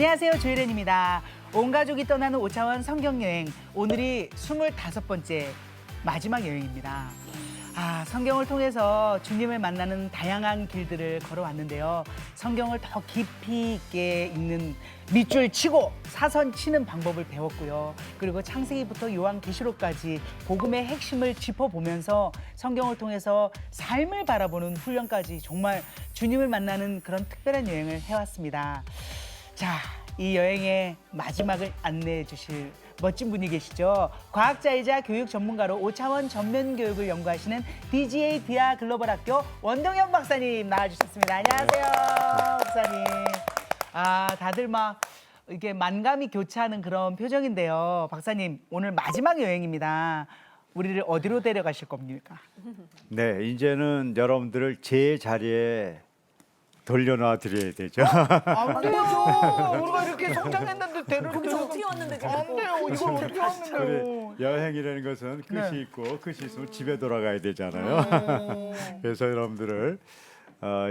안녕하세요, 조혜련입니다. 온 가족이 떠나는 5차원 성경여행, 오늘이 25번째 마지막 여행입니다. 성경을 통해서 주님을 만나는 다양한 길들을 걸어왔는데요. 성경을 더 깊이 있게 읽는 밑줄 치고 사선 치는 방법을 배웠고요. 그리고 창세기부터 요한계시록까지 복음의 핵심을 짚어보면서 성경을 통해서 삶을 바라보는 훈련까지 정말 주님을 만나는 그런 특별한 여행을 해왔습니다. 자, 이 여행의 마지막을 안내해 주실 멋진 분이 계시죠. 과학자이자 교육 전문가로 5차원 전면 교육을 연구하시는 DGA 디아 글로벌 학교 원동현 박사님 나와주셨습니다. 안녕하세요, 박사님. 다들 막 이게 만감이 교차하는 그런 표정인데요. 박사님, 오늘 마지막 여행입니다. 우리를 어디로 데려가실 겁니까? 네, 이제는 여러분들을 제 자리에 돌려놔 드려야 되죠. 안 돼요. 우리가 이렇게 성장했는데 데려가면 어떻게 왔는데 안 돼요. 이걸 어떻게 왔는데요? 여행이라는 것은 끝이 네. 있고 끝이 있으면 집에 돌아가야 되잖아요. 그래서 여러분들을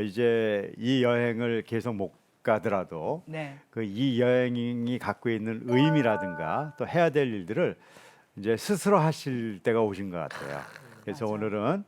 이제 이 여행을 계속 못 가더라도 네. 그 이 여행이 갖고 있는 의미라든가 또 해야 될 일들을 이제 스스로 하실 때가 오신 것 같아요. 그래서 맞아. 오늘은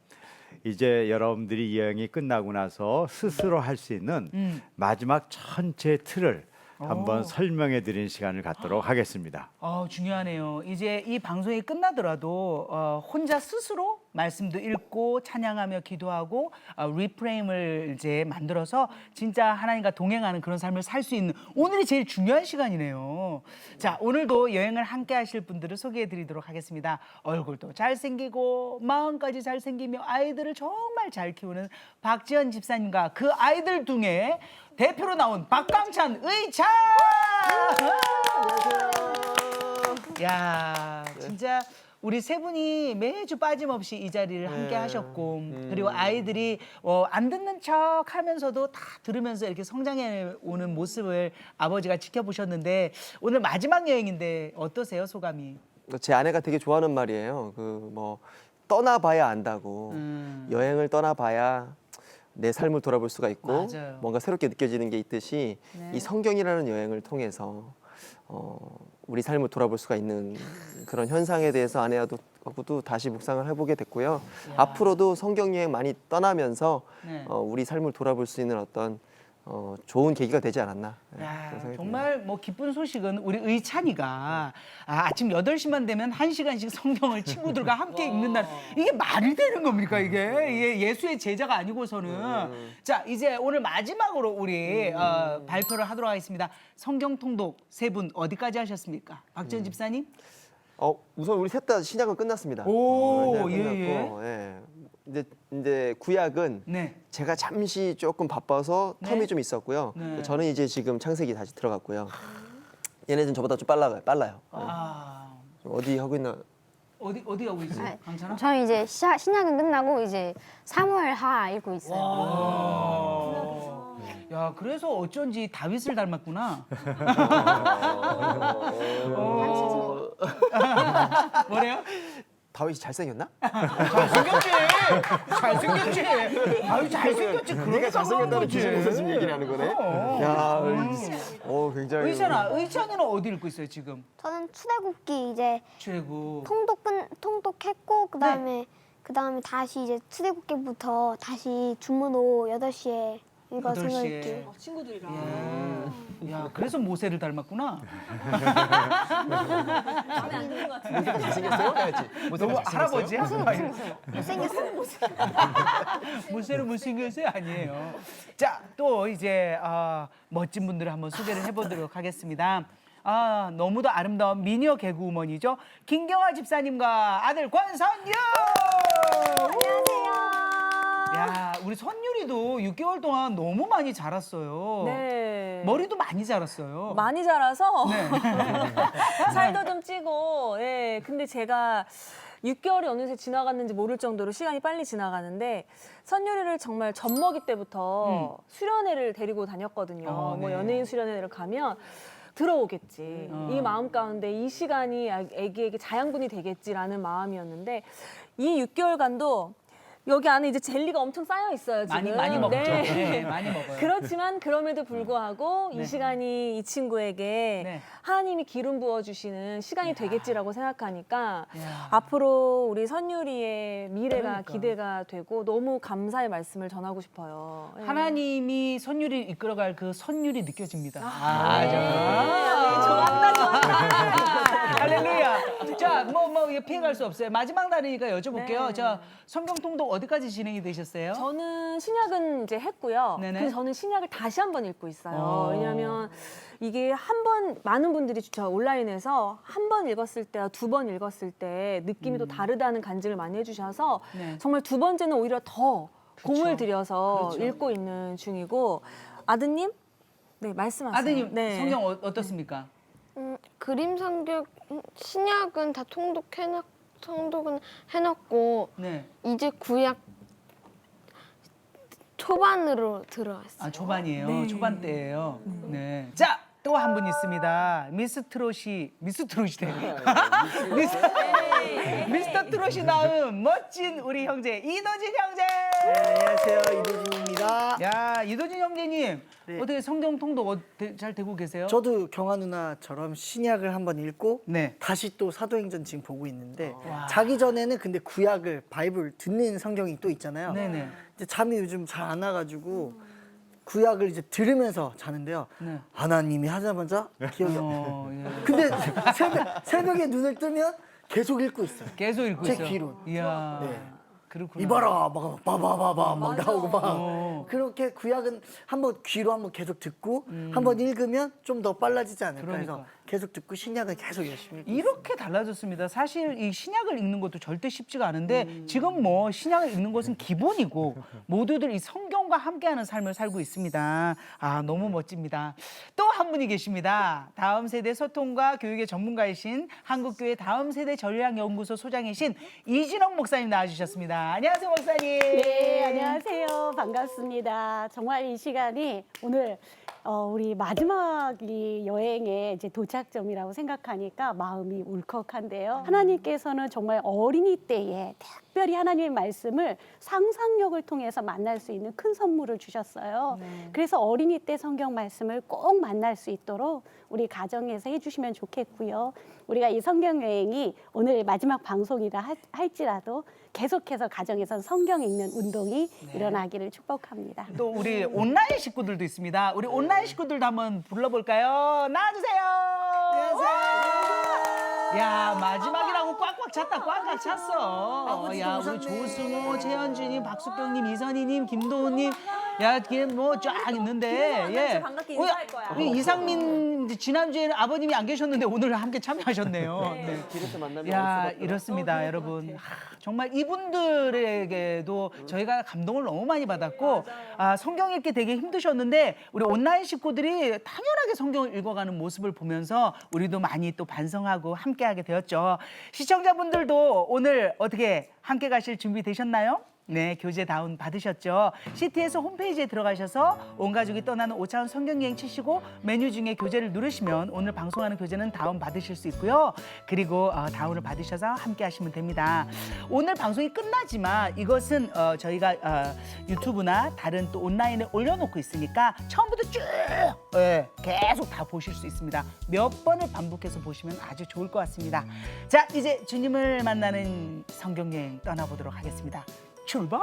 이제 여러분들이 이 여행이 끝나고 나서 스스로 할 수 있는 마지막 전체 틀을 한번 설명해 드리는 시간을 갖도록 하겠습니다. 중요하네요. 이제 이 방송이 끝나더라도 혼자 스스로 말씀도 읽고 찬양하며 기도하고 리프레임을 이제 만들어서 진짜 하나님과 동행하는 그런 삶을 살 수 있는 오늘이 제일 중요한 시간이네요. 자, 오늘도 여행을 함께 하실 분들을 소개해 드리도록 하겠습니다. 얼굴도 잘생기고 마음까지 잘생기며 아이들을 정말 잘 키우는 박지연 집사님과 그 아이들 중에 대표로 나온 박광찬 의찬! 야, 진짜 우리 세 분이 매주 빠짐없이 이 자리를 함께 하셨고 그리고 아이들이 안 듣는 척 하면서도 다 들으면서 이렇게 성장해 오는 모습을 아버지가 지켜보셨는데 오늘 마지막 여행인데 어떠세요, 소감이? 제 아내가 되게 좋아하는 말이에요. 떠나봐야 안다고. 여행을 떠나봐야 내 삶을 돌아볼 수가 있고 맞아요. 뭔가 새롭게 느껴지는 게 있듯이 이 성경이라는 여행을 통해서 우리 삶을 돌아볼 수가 있는 그런 현상에 대해서 아내하고도 다시 묵상을 해보게 됐고요. 앞으로도 성경 여행 많이 떠나면서 네. 우리 삶을 돌아볼 수 있는 어떤 좋은 계기가 되지 않았나. 야, 그런 생각이 정말 뭐 기쁜 소식은 우리 의찬이가 아침 8시만 되면 1시간씩 성경을 친구들과 함께 읽는다는 이게 말이 되는 겁니까 이게 예수의 제자가 아니고서는 자 이제 오늘 마지막으로 우리 발표를 하도록 하겠습니다. 성경 통독 세 분 어디까지 하셨습니까? 박지연 집사님? 우선 우리 셋 다 신약은 끝났습니다. 오, 신약은 예, 끝났고, 이제 구약은 네. 제가 잠시 조금 바빠서 네. 텀이 좀 있었고요. 네. 저는 이제 지금 창세기 다시 들어갔고요. 얘네들은 저보다 좀 빨라요. 어디 하고 있나? 어디 가고 있어요? 강찬아? 저는 이제 신약은 끝나고 이제 사무엘하 읽고 있어요. 야, 그래서 어쩐지 다윗을 닮았구나. 뭐래요? 다윗이 잘생겼나? 잘생겼지. 잘생겼지. 아유, 잘생겼지. 네가 잘생겼다는 기준에서 지금 얘기를 하는 거네. 야, 굉장히. 의찬이는 어디 읽고 있어요 지금? 저는 출애굽기 이제 최고. 통독했고 그다음에 다시 이제 출애굽기부터 다시 주문호 8시에 읽어서 8시에. 읽기. 친구들이랑 야, 그래서 모세를 닮았구나. 마음에 안 드는 것 같은데. 잘생겼어요? 해야지. 너무 할아버지야? 못생겼어요. 모세는 못생겼어요? 아니에요. 자, 또 이제 멋진 분들을 한번 소개를 해보도록 하겠습니다. 너무도 아름다운 미녀 개그우먼이죠. 김경아 집사님과 아들 권선유. 안녕하세요. 야, 우리 선율이도 6개월 동안 너무 많이 자랐어요. 네. 머리도 많이 자랐어요. 많이 자라서 네. 살도 좀 찌고. 예. 근데 제가 6개월이 어느새 지나갔는지 모를 정도로 시간이 빨리 지나가는데 선율이를 정말 젖먹이 때부터 수련회를 데리고 다녔거든요. 네. 연예인 수련회를 가면 들어오겠지. 이 마음 가운데 이 시간이 아기에게 자양분이 되겠지라는 마음이었는데 이 6개월간도 여기 안에 이제 젤리가 엄청 쌓여 있어요. 지금. 많이 먹죠. 네. 네, 많이 먹어요. 그렇지만 그럼에도 불구하고 네. 이 시간이 이 친구에게 네. 하나님이 기름 부어주시는 시간이 되겠지라고 생각하니까 야. 앞으로 우리 선율이의 미래가 그러니까. 기대가 되고 너무 감사의 말씀을 전하고 싶어요. 네. 하나님이 선율이 이끌어갈 그 선율이 느껴집니다. 좋았다, 좋았다. 할렐루야. 자, 뭐 피해갈 수 없어요. 마지막 날이니까 여쭤볼게요. 네. 자, 성경 통독 어디까지 진행이 되셨어요? 저는 신약은 이제 했고요. 네네. 근데 저는 신약을 다시 한번 읽고 있어요. 어. 왜냐하면 이게 한 번 많은 분들이 저 온라인에서 한 번 읽었을 때와 두 번 읽었을 때 느낌이 또 다르다는 간증을 많이 해주셔서 네. 정말 두 번째는 오히려 더 공을 들여서 그렇죠. 읽고 있는 중이고 아드님, 네 말씀하세요. 아드님, 네. 성경 어떻습니까? 그림 성경 신약은 다 통독은 해놨고 네. 이제 구약 초반으로 들어왔어요. 아, 초반이에요. 네. 초반 때예요. 네. 자, 또 한 분 있습니다. 미스터 트롯이 네. 미스터 트롯이 낳은 멋진 우리 형제 이도진 형제. 안녕하세요, 이도진입니다. 야, 이도진 형제님. 네. 어떻게 성경 통독 잘 되고 계세요? 저도 경아 누나처럼 신약을 한번 읽고 네. 다시 또 사도행전 지금 보고 있는데 와. 자기 전에는 근데 구약을 바이블 듣는 성경이 또 있잖아요. 네네. 이제 잠이 요즘 잘 안 와가지고 구약을 이제 들으면서 자는데요. 네. 하나님이 하자마자 기억이 안 나요. 예. 근데 새벽에 눈을 뜨면 계속 읽고 있어요. 계속 읽고 제 있어요. 귀로. 이야. 네. 그렇구나. 이봐라 막 바바바바 막 나오고 막 어. 그렇게 구약은 한번 귀로 한번 계속 듣고 한번 읽으면 좀 더 빨라지지 않을까 해서 그러니까. 계속 듣고 신약은 계속 열심히 읽고 이렇게 달라졌습니다. 사실 이 신약을 읽는 것도 절대 쉽지가 않은데 지금 뭐 신약을 읽는 것은 기본이고 모두들 이 성경과 함께하는 삶을 살고 있습니다. 아, 너무 멋집니다. 또 한 분이 계십니다. 다음 세대 소통과 교육의 전문가이신 한국교회 다음 세대 전략연구소 소장이신 이진영 목사님 나와주셨습니다. 안녕하세요, 목사님. 네, 안녕하세요. 반갑습니다. 정말 이 시간이 오늘 우리 마지막 이 여행의 이제 도착점이라고 생각하니까 마음이 울컥한데요. 하나님께서는 정말 어린이 때에 특별히 하나님의 말씀을 상상력을 통해서 만날 수 있는 큰 선물을 주셨어요. 그래서 어린이 때 성경 말씀을 꼭 만날 수 있도록 우리 가정에서 해주시면 좋겠고요. 우리가 이 성경 여행이 오늘 마지막 방송이라 할지라도 계속해서 가정에서 성경 읽는 운동이 일어나기를 축복합니다. 또 우리 온라인 식구들도 있습니다. 우리 온라인 식구들도 한번 불러볼까요? 나와주세요. 야, 마지막이라고 꽉꽉 찼다. 꽉꽉 찼어. 야, 우리 조승호, 최현주님, 박숙경님, 이선희님, 김도훈님. 야, 이게 뭐 쫙 있는데. 만나서 반갑게 인사할 거야. 우리 이상민 지난주에는 아버님이 안 계셨는데 오늘 함께 참여하셨네요. 네. 길에서 만나면 야, 이렇습니다, 여러분. 정말 이분들에게도 저희가 감동을 너무 많이 받았고, 성경 읽기 되게 힘드셨는데 우리 온라인 식구들이 당연하게 성경을 읽어가는 모습을 보면서 우리도 많이 또 반성하고 함께하게 되었죠. 시청자분들도 오늘 어떻게 함께 가실 준비 되셨나요? 네, 교재 다운 받으셨죠? CTS 홈페이지에 들어가셔서 온 가족이 떠나는 5차원 성경여행 치시고 메뉴 중에 교재를 누르시면 오늘 방송하는 교재는 다운 받으실 수 있고요. 그리고 다운을 받으셔서 함께 하시면 됩니다. 오늘 방송이 끝나지만 이것은 저희가 유튜브나 다른 또 온라인에 올려놓고 있으니까 처음부터 쭉 계속 다 보실 수 있습니다. 몇 번을 반복해서 보시면 아주 좋을 것 같습니다. 자, 이제 주님을 만나는 성경여행 떠나보도록 하겠습니다. 출발!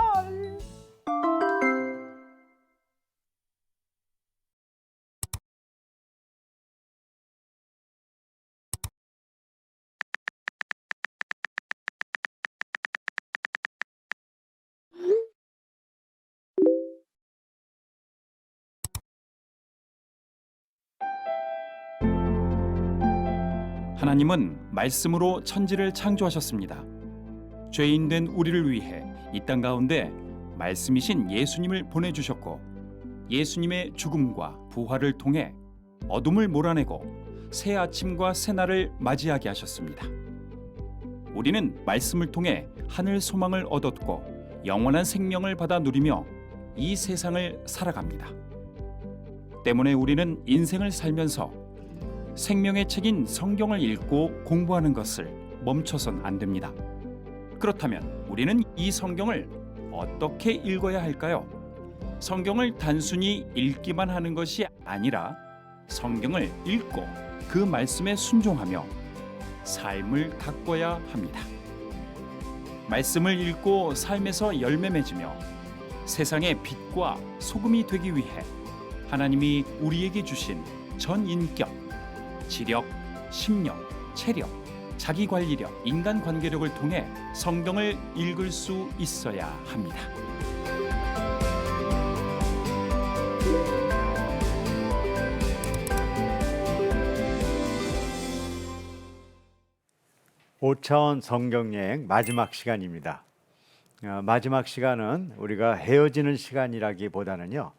하나님은 말씀으로 천지를 창조하셨습니다. 죄인된 우리를 위해 이 땅 가운데 말씀이신 예수님을 보내주셨고 예수님의 죽음과 부활을 통해 어둠을 몰아내고 새 아침과 새 날을 맞이하게 하셨습니다. 우리는 말씀을 통해 하늘 소망을 얻었고 영원한 생명을 받아 누리며 이 세상을 살아갑니다. 때문에 우리는 인생을 살면서 생명의 책인 성경을 읽고 공부하는 것을 멈춰선 안 됩니다. 그렇다면 우리는 이 성경을 어떻게 읽어야 할까요? 성경을 단순히 읽기만 하는 것이 아니라 성경을 읽고 그 말씀에 순종하며 삶을 가꿔야 합니다. 말씀을 읽고 삶에서 열매 맺으며 세상의 빛과 소금이 되기 위해 하나님이 우리에게 주신 전인격, 지력, 심력, 체력, 자기관리력, 인간관계력을 통해 성경을 읽을 수 있어야 합니다. 오차원 성경여행 마지막 시간입니다. 마지막 시간은 우리가 헤어지는 시간이라기보다는요,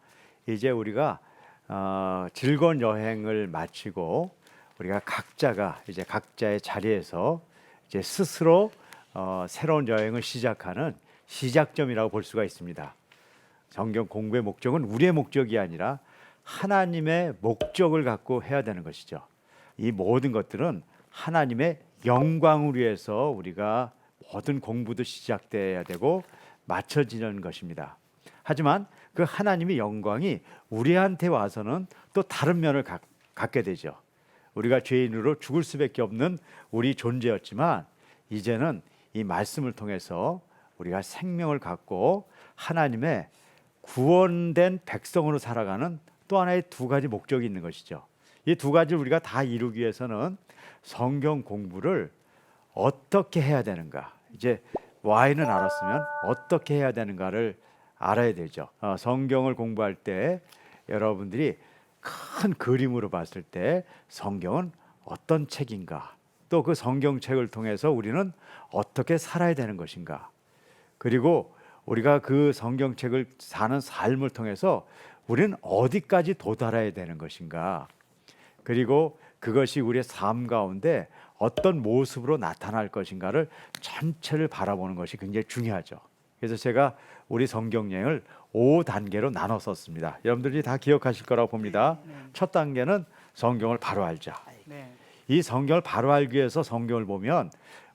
이제 우리가 즐거운 여행을 마치고 우리가 각자가 이제 각자의 자리에서 이제 스스로 새로운 여행을 시작하는 시작점이라고 볼 수가 있습니다. 성경 공부의 목적은 우리의 목적이 아니라 하나님의 목적을 갖고 해야 되는 것이죠. 이 모든 것들은 하나님의 영광을 위해서 우리가 모든 공부도 시작돼야 되고 맞춰지는 것입니다. 하지만 그 하나님의 영광이 우리한테 와서는 또 다른 면을 갖게 되죠. 우리가 죄인으로 죽을 수밖에 없는 우리 존재였지만 이제는 이 말씀을 통해서 우리가 생명을 갖고 하나님의 구원된 백성으로 살아가는 또 하나의 두 가지 목적이 있는 것이죠. 이 두 가지를 우리가 다 이루기 위해서는 성경 공부를 어떻게 해야 되는가, 이제 Y는 알았으면 어떻게 해야 되는가를 알아야 되죠. 성경을 공부할 때 여러분들이 큰 그림으로 봤을 때 성경은 어떤 책인가, 또 그 성경책을 통해서 우리는 어떻게 살아야 되는 것인가, 그리고 우리가 그 성경책을 사는 삶을 통해서 우리는 어디까지 도달해야 되는 것인가, 그리고 그것이 우리의 삶 가운데 어떤 모습으로 나타날 것인가를 전체를 바라보는 것이 굉장히 중요하죠. 그래서 제가 우리 성경 여행을 5단계로 나눴었습니다. 여러분들이 다 기억하실 거라고 봅니다. 첫 단계는 성경을 바로 알자. 네. 이 성경을 바로 알기 위해서 성경을 보면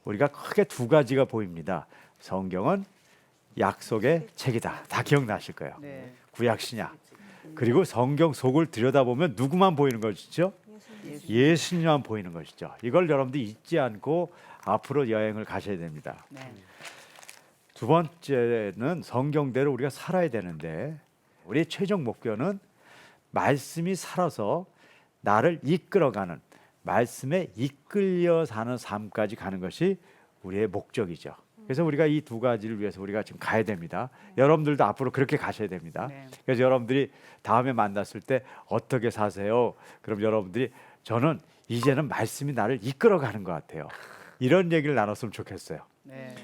우리가 크게 두 가지가 보입니다. 성경은 약속의 책이다. 다 기억나실 거예요. 네. 구약 신약. 그리고 성경 속을 들여다보면 누구만 보이는 것이죠? 예수님만 보이는 것이죠. 이걸 여러분들이 잊지 않고 앞으로 여행을 가셔야 됩니다. 네. 두 번째는 성경대로 우리가 살아야 되는데 우리의 최종 목표는 말씀이 살아서 나를 이끌어가는, 말씀에 이끌려 사는 삶까지 가는 것이 우리의 목적이죠. 그래서 우리가 이 두 가지를 위해서 우리가 지금 가야 됩니다. 여러분들도 앞으로 그렇게 가셔야 됩니다. 네. 그래서 여러분들이 다음에 만났을 때 어떻게 사세요? 그럼 여러분들이 저는 이제는 말씀이 나를 이끌어가는 것 같아요. 이런 얘기를 나눴으면 좋겠어요. 네.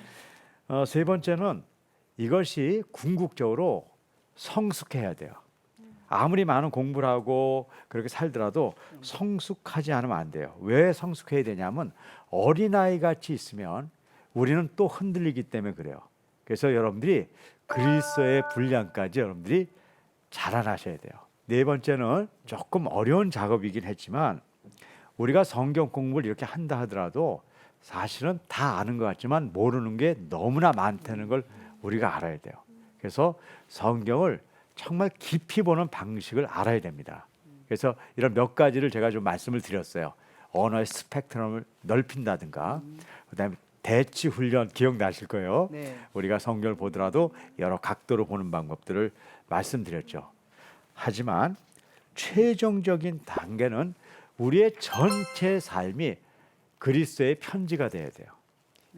세 번째는 이것이 궁극적으로 성숙해야 돼요. 아무리 많은 공부를 하고 그렇게 살더라도 성숙하지 않으면 안 돼요. 왜 성숙해야 되냐면 어린아이 같이 있으면 우리는 또 흔들리기 때문에 그래요. 그래서 여러분들이 그리스도의 분량까지 여러분들이 자라나셔야 돼요. 네 번째는 조금 어려운 작업이긴 했지만 우리가 성경 공부를 이렇게 한다 하더라도 사실은 다 아는 것 같지만 모르는 게 너무나 많다는 걸 우리가 알아야 돼요. 그래서 성경을 정말 깊이 보는 방식을 알아야 됩니다. 그래서 이런 몇 가지를 제가 좀 말씀을 드렸어요. 언어의 스펙트럼을 넓힌다든가, 그다음에 대치 훈련 기억나실 거예요. 네. 우리가 성경을 보더라도 여러 각도로 보는 방법들을 말씀드렸죠. 하지만 최종적인 단계는 우리의 전체 삶이 그리스도의 편지가 돼야 돼요.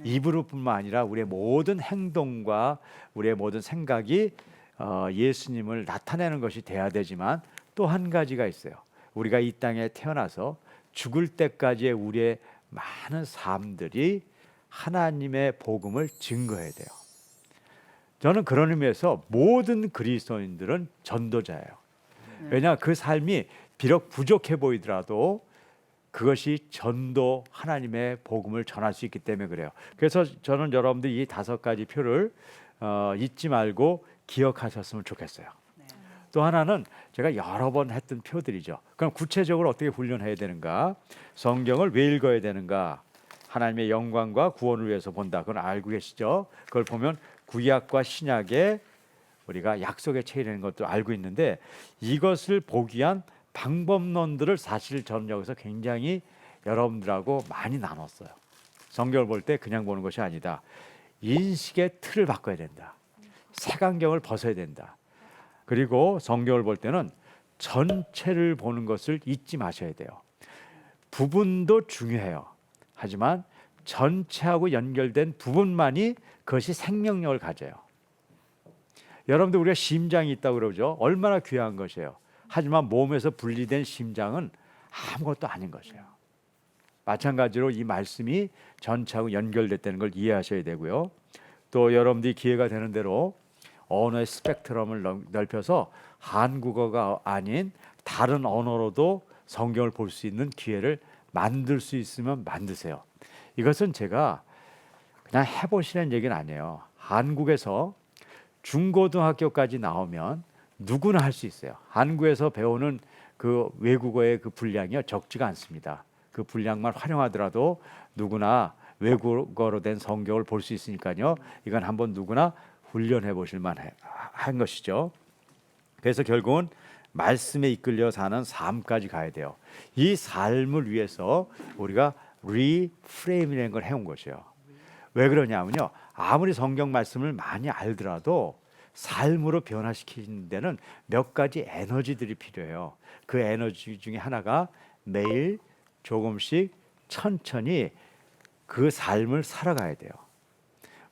입으로뿐만 아니라 우리의 모든 행동과 우리의 모든 생각이 예수님을 나타내는 것이 돼야 되지만 또 한 가지가 있어요. 우리가 이 땅에 태어나서 죽을 때까지의 우리의 많은 삶들이 하나님의 복음을 증거해야 돼요. 저는 그런 의미에서 모든 그리스도인들은 전도자예요. 왜냐, 그 삶이 비록 부족해 보이더라도 그것이 전도, 하나님의 복음을 전할 수 있기 때문에 그래요. 그래서 저는 여러분들이 이 5가지 표를 잊지 말고 기억하셨으면 좋겠어요. 또 하나는 제가 여러 번 했던 표들이죠. 그럼 구체적으로 어떻게 훈련해야 되는가? 성경을 왜 읽어야 되는가? 하나님의 영광과 구원을 위해서 본다. 그건 알고 계시죠? 그걸 보면 구약과 신약의 우리가 약속의 책이라는 것도 알고 있는데 이것을 보기 위한 방법론들을 사실 저는 여기서 굉장히 여러분들하고 많이 나눴어요. 성경을 볼 때 그냥 보는 것이 아니다. 인식의 틀을 바꿔야 된다. 색안경을 벗어야 된다. 그리고 성경을 볼 때는 전체를 보는 것을 잊지 마셔야 돼요. 부분도 중요해요. 하지만 전체하고 연결된 부분만이 그것이 생명력을 가져요. 여러분들 우리가 심장이 있다고 그러죠. 얼마나 귀한 것이에요. 하지만 몸에서 분리된 심장은 아무것도 아닌 것이에요. 마찬가지로 이 말씀이 전체하고 연결됐다는 걸 이해하셔야 되고요. 또 여러분들이 기회가 되는 대로 언어의 스펙트럼을 넓혀서 한국어가 아닌 다른 언어로도 성경을 볼 수 있는 기회를 만들 수 있으면 만드세요. 이것은 제가 그냥 해보시는 얘기는 아니에요. 한국에서 중고등학교까지 나오면 누구나 할 수 있어요. 한국에서 배우는 그 외국어의 그 분량이 적지가 않습니다. 그 분량만 활용하더라도 누구나 외국어로 된 성경을 볼 수 있으니까요. 이건 한번 누구나 훈련해 보실 만한 것이죠. 그래서 결국은 말씀에 이끌려 사는 삶까지 가야 돼요. 이 삶을 위해서 우리가 리프레임이라는 걸 해온 것이에요. 왜 그러냐면요. 아무리 성경 말씀을 많이 알더라도 삶으로 변화시키는 데는 몇 가지 에너지들이 필요해요. 그 에너지 중에 하나가 매일 조금씩 천천히 그 삶을 살아가야 돼요.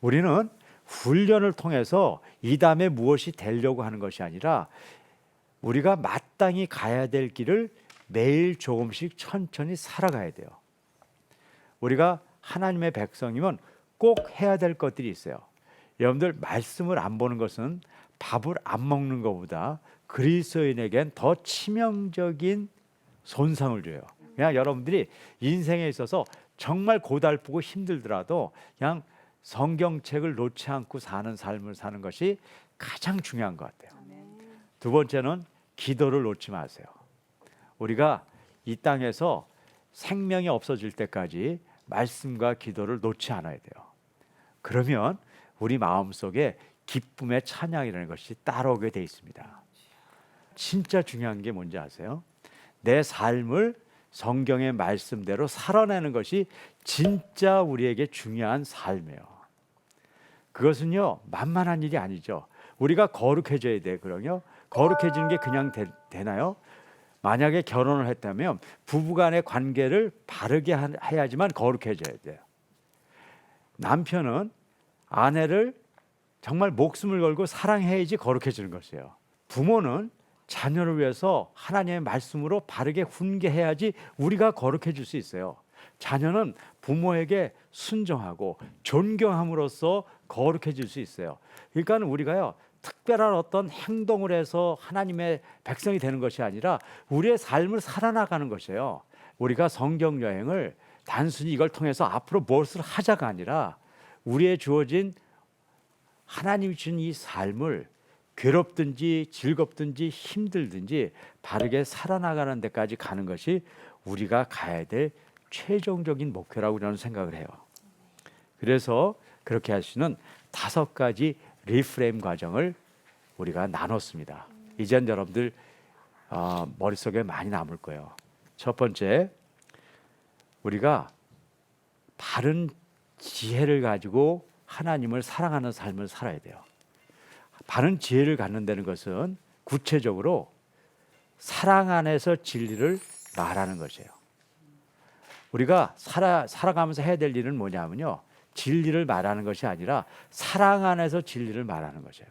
우리는 훈련을 통해서 이 다음에 무엇이 되려고 하는 것이 아니라 우리가 마땅히 가야 될 길을 매일 조금씩 천천히 살아가야 돼요. 우리가 하나님의 백성이면 꼭 해야 될 것들이 있어요. 여러분들 말씀을 안 보는 것은 밥을 안 먹는 것보다 그리스도인에겐 더 치명적인 손상을 줘요. 그냥 여러분들이 인생에 있어서 정말 고달프고 힘들더라도 그냥 성경책을 놓지 않고 사는 삶을 사는 것이 가장 중요한 것 같아요. 두 번째는 기도를 놓지 마세요. 우리가 이 땅에서 생명이 없어질 때까지 말씀과 기도를 놓지 않아야 돼요. 그러면 우리 마음속에 기쁨의 찬양이라는 것이 따라오게 돼 있습니다. 진짜 중요한 게 뭔지 아세요? 내 삶을 성경의 말씀대로 살아내는 것이 진짜 우리에게 중요한 삶이에요. 그것은요 만만한 일이 아니죠. 우리가 거룩해져야 돼. 그럼요. 거룩해지는 게 그냥 되나요? 만약에 결혼을 했다면 부부간의 관계를 바르게 해야지만 거룩해져야 돼요. 남편은 아내를 정말 목숨을 걸고 사랑해야지 거룩해지는 것이에요. 부모는 자녀를 위해서 하나님의 말씀으로 바르게 훈계해야지 우리가 거룩해질 수 있어요. 자녀는 부모에게 순종하고 존경함으로써 거룩해질 수 있어요. 그러니까 우리가요 특별한 어떤 행동을 해서 하나님의 백성이 되는 것이 아니라 우리의 삶을 살아나가는 것이에요. 우리가 성경 여행을 단순히 이걸 통해서 앞으로 무엇을 하자가 아니라 우리의 주어진 하나님이 주신 이 삶을 괴롭든지 즐겁든지 힘들든지 바르게 살아나가는 데까지 가는 것이 우리가 가야 될 최종적인 목표라고 저는 생각을 해요. 그래서 그렇게 할 수 있는 5가지 리프레임 과정을 우리가 나눴습니다. 이젠 여러분들 머릿속에 많이 남을 거예요. 첫 번째, 우리가 바른 지혜를 가지고 하나님을 사랑하는 삶을 살아야 돼요. 바른 지혜를 갖는다는 것은 구체적으로 사랑 안에서 진리를 말하는 것이에요. 우리가 살아가면서 해야 될 일은 뭐냐면요. 진리를 말하는 것이 아니라 사랑 안에서 진리를 말하는 것이에요.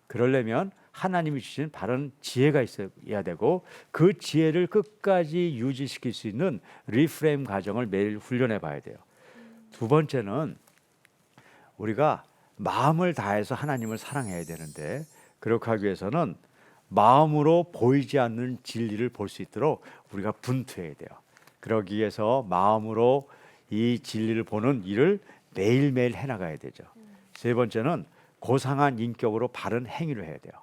그러려면 하나님이 주신 바른 지혜가 있어야 되고 그 지혜를 끝까지 유지시킬 수 있는 리프레임 과정을 매일 훈련해 봐야 돼요. 두 번째는 우리가 마음을 다해서 하나님을 사랑해야 되는데 그렇게 하기 위해서는 마음으로 보이지 않는 진리를 볼 수 있도록 우리가 분투해야 돼요. 그러기 위해서 마음으로 이 진리를 보는 일을 매일매일 해나가야 되죠. 세 번째는 고상한 인격으로 바른 행위를 해야 돼요.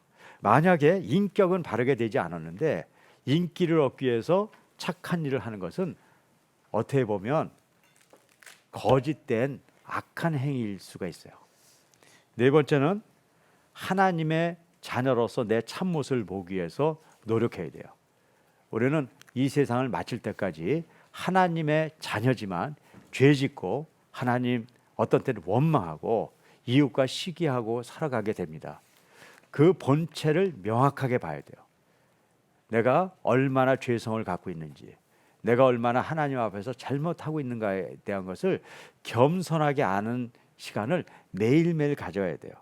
만약에 인격은 바르게 되지 않았는데 인기를 얻기 위해서 착한 일을 하는 것은 어떻게 보면 거짓된 악한 행위일 수가 있어요. 네 번째는 하나님의 자녀로서 내 참모습을 보기 위해서 노력해야 돼요. 우리는 이 세상을 마칠 때까지 하나님의 자녀지만 죄 짓고 하나님 어떤 때는 원망하고 이웃과 시기하고 살아가게 됩니다. 그 본체를 명확하게 봐야 돼요. 내가 얼마나 죄성을 갖고 있는지, 내가 얼마나 하나님 앞에서 잘못하고 있는가에 대한 것을 겸손하게 아는 시간을 매일매일 가져야 돼요.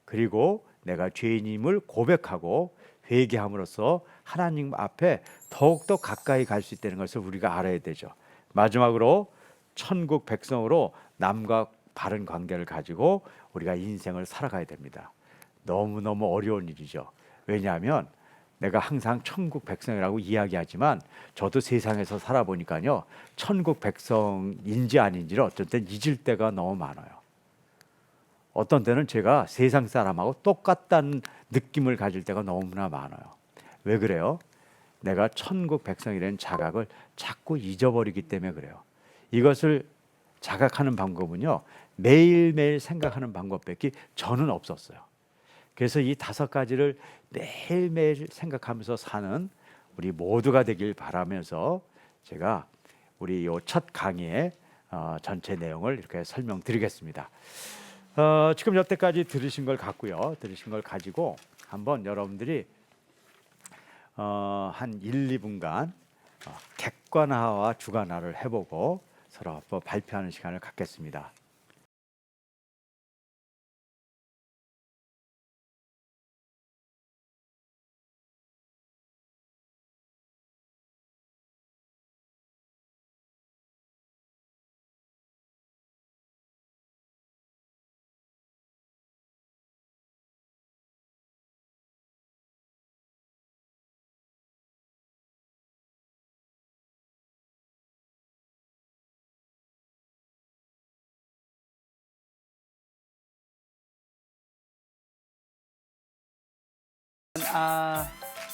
그리고 내가 죄인임을 고백하고 회개함으로써 하나님 앞에 더욱더 가까이 갈 수 있다는 것을 우리가 알아야 되죠. 마지막으로 천국 백성으로 남과 바른 관계를 가지고 우리가 인생을 살아가야 됩니다. 너무너무 어려운 일이죠. 왜냐하면 내가 항상 천국 백성이라고 이야기하지만 저도 세상에서 살아보니까요, 천국 백성인지 아닌지를 어떤 때는 잊을 때가 너무 많아요. 어떤 때는 제가 세상 사람하고 똑같다는 느낌을 가질 때가 너무나 많아요. 왜 그래요? 내가 천국 백성이라는 자각을 자꾸 잊어버리기 때문에 그래요. 이것을 자각하는 방법은요, 매일매일 생각하는 방법밖에 저는 없었어요. 그래서 이 5가지를 매일매일 생각하면서 사는 우리 모두가 되길 바라면서 제가 우리 이 첫 강의의 전체 내용을 이렇게 설명드리겠습니다. 지금 여태까지 들으신 걸 가지고 한번 여러분들이 한 1, 2분간 객관화와 주관화를 해보고 서로 한번 발표하는 시간을 갖겠습니다.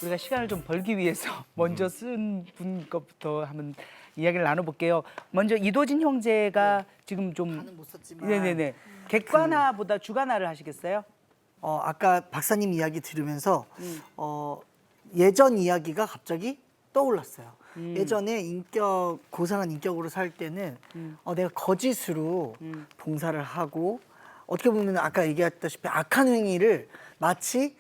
우리가 시간을 좀 벌기 위해서 먼저 쓴 분 것부터 한번 이야기를 나눠볼게요. 먼저 이도진 형제가 지금 좀 다는 못 썼지만 네네네 객관화보다 주관화를 하시겠어요? 아까 박사님 이야기 들으면서 예전 이야기가 갑자기 떠올랐어요. 예전에 고상한 인격으로 살 때는 내가 거짓으로 봉사를 하고 어떻게 보면 아까 얘기했다시피 악한 행위를 마치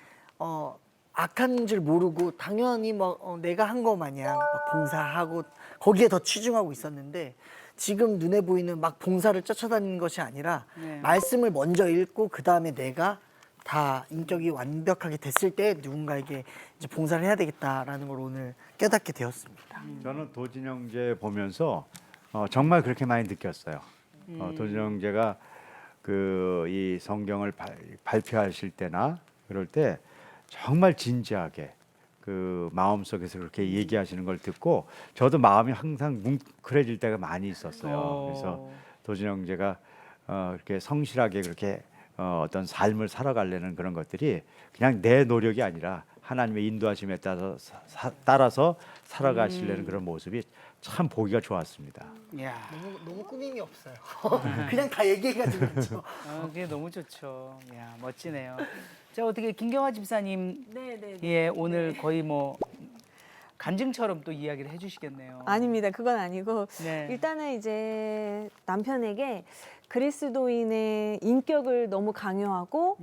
악한 줄 모르고 당연히 내가 한 거 마냥 막 봉사하고 거기에 더 치중하고 있었는데 지금 눈에 보이는 막 봉사를 쫓아다니는 것이 아니라 네. 말씀을 먼저 읽고 그 다음에 내가 다 인격이 완벽하게 됐을 때 누군가에게 이제 봉사를 해야 되겠다라는 걸 오늘 깨닫게 되었습니다. 저는 도진 형제 보면서 정말 그렇게 많이 느꼈어요. 도진 형제가 이 성경을 발표하실 때나 그럴 때 정말 진지하게 그 마음속에서 그렇게 얘기하시는 걸 듣고 저도 마음이 항상 뭉클해질 때가 많이 있었어요. 그래서 도진 형제가 이렇게 성실하게 그렇게 어떤 삶을 살아가려는 그런 것들이 그냥 내 노력이 아니라 하나님의 인도하심에 따라서 살아가시려는 그런 모습이 참 보기가 좋았습니다. 이야, 너무 꾸밈이 없어요. 그냥 다 얘기해가지고 그렇죠. 그게 너무 좋죠. 이야, 멋지네요. 자, 어떻게 김경화 집사님, 네네. 예, 오늘 거의 뭐 간증처럼 또 이야기를 해주시겠네요. 아닙니다. 그건 아니고 네. 일단은 이제 남편에게 그리스도인의 인격을 너무 강요하고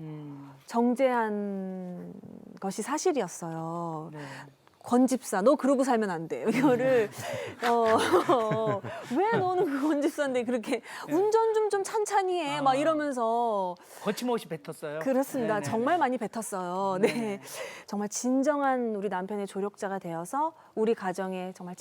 정죄한 것이 사실이었어요. 네. 권 집사, 너 그러고 살면 안 돼. 이거를 왜 너는 그 권 집사인데 그렇게 운전 좀 찬찬히 해. 막 이러면서 거침없이 뱉었어요. 그렇습니다. 네네. 정말 많이 뱉었어요. 네. 정말 진정한 우리 남편의 조력자가 되어서 우리 가정에 정말